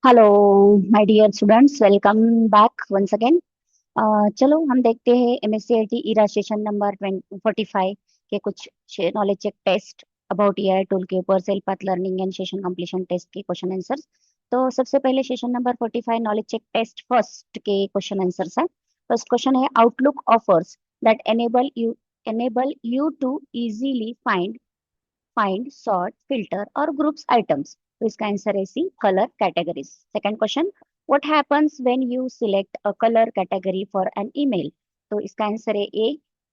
Hello my dear students, welcome back once again. चलो हम देखते हैं एमएससीआईटी ईरा सेशन नंबर 45 के कुछ knowledge check test about AI tool के ऊपर self path learning and session completion test के क्वेश्चन आंसर्स। तो सबसे पहले session number 45 knowledge check test first के क्वेश्चन आंसर्स है। फर्स्ट क्वेश्चन है, Outlook offers that enable you to easily find, sort, filter, or groups items. तो इसका answer है सी, color categories. Second question, what happens when you select a color category for an email? तो इसका answer है ए,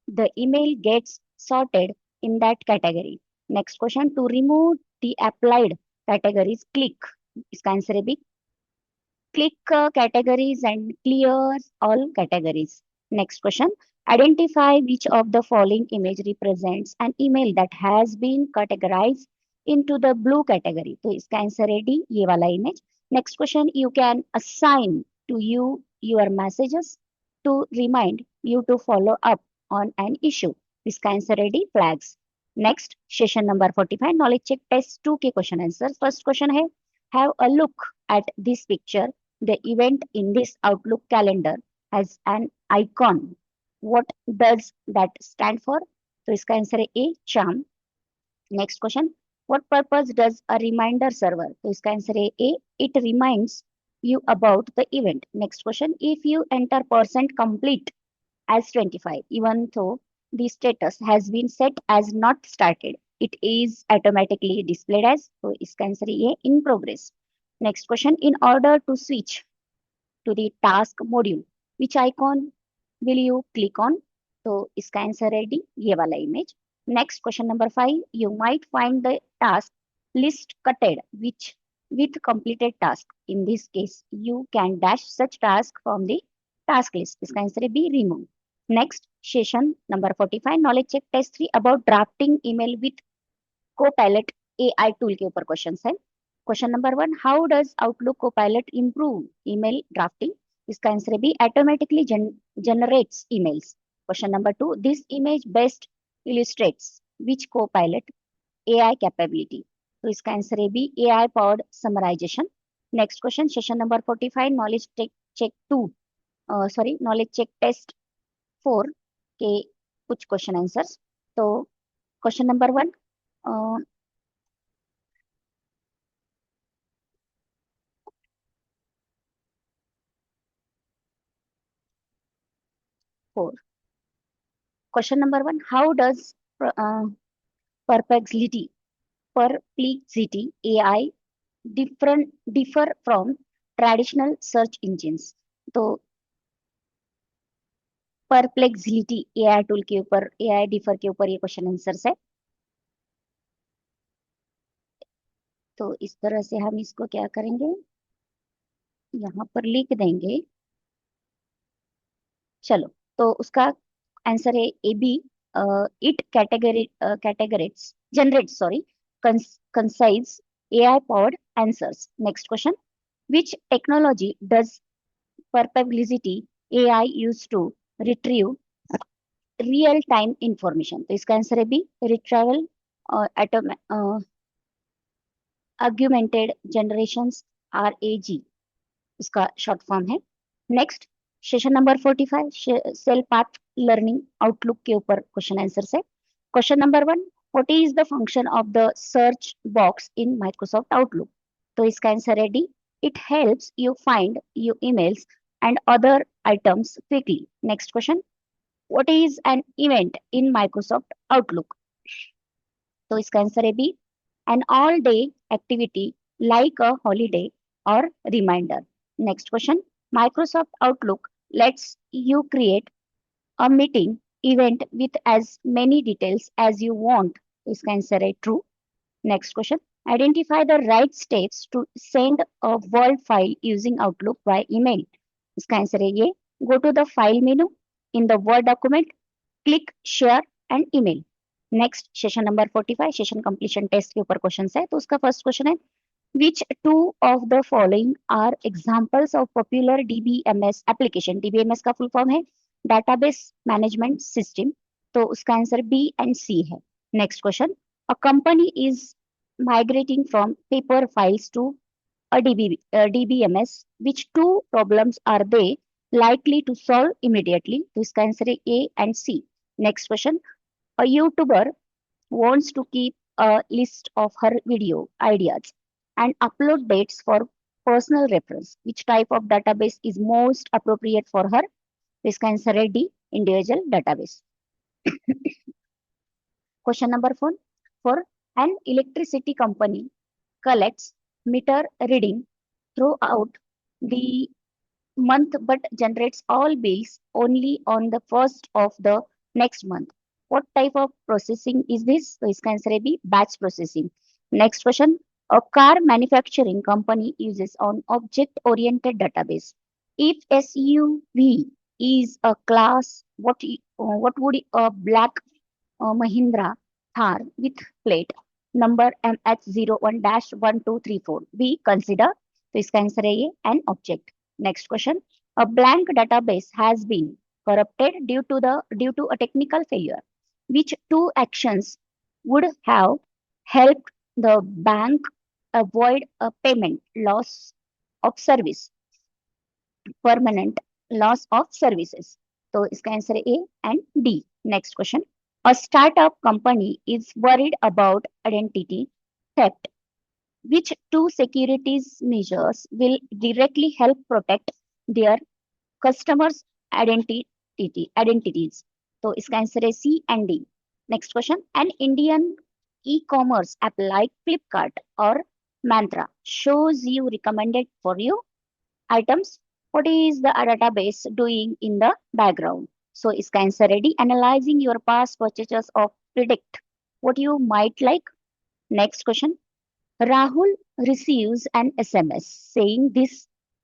the email gets sorted in that category. Next question, to remove the applied categories, click. इसका answer है B, click categories and clear all categories. Next question. Identify which of the following image represents an email that has been categorized into the blue category. तो इसका answer है D, ये वाला image. Next question. You can assign to you your messages to remind you to follow up on an issue. इसका answer है D, flags. Next, session number 45 knowledge check test 2 के question answer. First question है, have a look at this picture. The event in this Outlook calendar has an icon. What does that stand for? तो इसका answer है ए, charm. Next question, what purpose does a reminder server? तो इसका answer है ए, it reminds you about the event. Next question, if you enter percent complete as 25, even though the status has been set as not started, it is automatically displayed as. तो इसका answer है ये, in progress. Next question, in order to switch to the task module, which icon will you click on? तो इसका answer है D, ये वाला image. Next question number 5, you might find the task list cutted which with completed task. In this case, you can dash such task from the task list. इसका answer है B, remove. Next session number 45 knowledge check test 3 about drafting email with Copilot AI tool के ऊपर question है. Question number 1, how does Outlook Copilot improve email drafting? इसका answer है B, automatically generates emails. Question number 2, this image best illustrates which Copilot AI capability? तो इसका answer है B, AI powered summarization. Next question session number 45 knowledge check 2 sorry knowledge check test 4 के कुछ question answers. तो question number 1, four. Question number 1, how does perplexity perplexity AI differ from traditional search engines? तो perplexity AI tool के ऊपर, AI differ के ऊपर ये question answer है. तो इस तरह से हम इसको क्या करेंगे, यहाँ पर लिख देंगे. चलो, तो उसका आंसर है A B, it categories generate sorry concise AI powered answers. Next question, which technology does perplexity AI use to retrieve real time information? तो इसका आंसर है B, retrieval augmented generations, RAG इसका शॉर्ट फॉर्म है. Next session number 45 cell path learning Outlook के ऊपर question answer है. Question number 1, what is the function of the search box in Microsoft Outlook? तो इसका आंसर है D, it helps you find your emails and other items quickly. Next question, what is an event in Microsoft Outlook? तो इसका answer है B, an all day activity like a holiday or reminder. Next question, Microsoft Outlook lets you create a meeting event with as many details as you want. इसका answer है true. Next question, identify the right steps to send a Word file using Outlook by email. इसका answer है ये, go to the file menu in the Word document, click share and email. Next session number 45 session completion test के ऊपर question है. तो उसका first question है, which two of the following are examples of popular DBMS application? DBMS का full form है database management system. तो उसका आंसर बी एंड सी है. Next question, a company is migrating from paper files to a DBMS, which two problems are they likely to solve immediately? तो इसका answer है A and C. Next question. A YouTuber wants to keep a list of her video ideas and upload dates for personal reference. Which type of database is most appropriate for her? तो इसका answer है D, individual database. Question number four. For an electricity company collects meter reading throughout the month but generates all bills only on the first of the next month. What type of processing is this? So इसका answer है B, batch processing. Next question. A car manufacturing company uses an object-oriented database. If SUV is a class, what would a black Mahindra Thar with plate number MH01-1234 be consider? तो इसका answer है ये an object. Next question. A blank database has been corrupted due to a technical failure. Which two actions would have helped the bank avoid a payment loss of service, permanent loss of services? तो इसका answer है A and D. Next question. A startup company is worried about identity theft. Which two securities measures will directly help protect their customers' identities? तो इसका answer है C and D. Next question. An Indian e-commerce app like Flipkart or Mantra shows you recommended for you items. What is the database doing in the background? So इसका answer है D. Analyzing your past purchases of predict what you might like. Next question. Rahul receives an SMS saying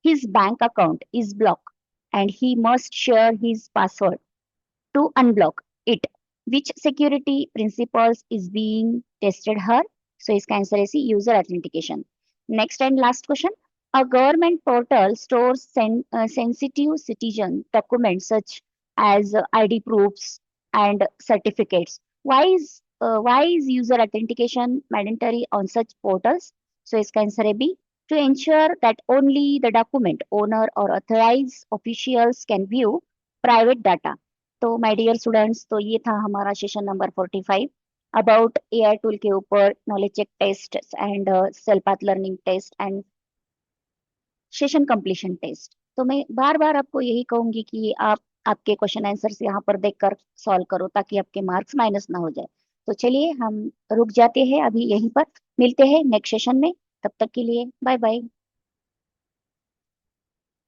his bank account is blocked and he must share his password to unblock it. Which security principles is being tested here? So इसका answer है C, user authentication. Next and last question. A government portal stores sensitive citizen documents such as ID proofs and certificates. Why is user authentication mandatory on such portals? So इसका answer है B. To ensure that only the document owner or authorized officials can view private data. तो my dear students, तो ये था हमारा session number 45 about AI tool के ऊपर knowledge check test and self path learning test and session completion test. तो मैं बार बार आपको यही कहूंगी कि आप आपके क्वेश्चन आंसर्स यहाँ पर देखकर सॉल्व करो ताकि आपके मार्क्स माइनस ना हो जाए। तो चलिए हम रुक जाते हैं अभी यहीं पर, मिलते हैं नेक्स्ट सेशन में। तब तक के लिए बाय बाय।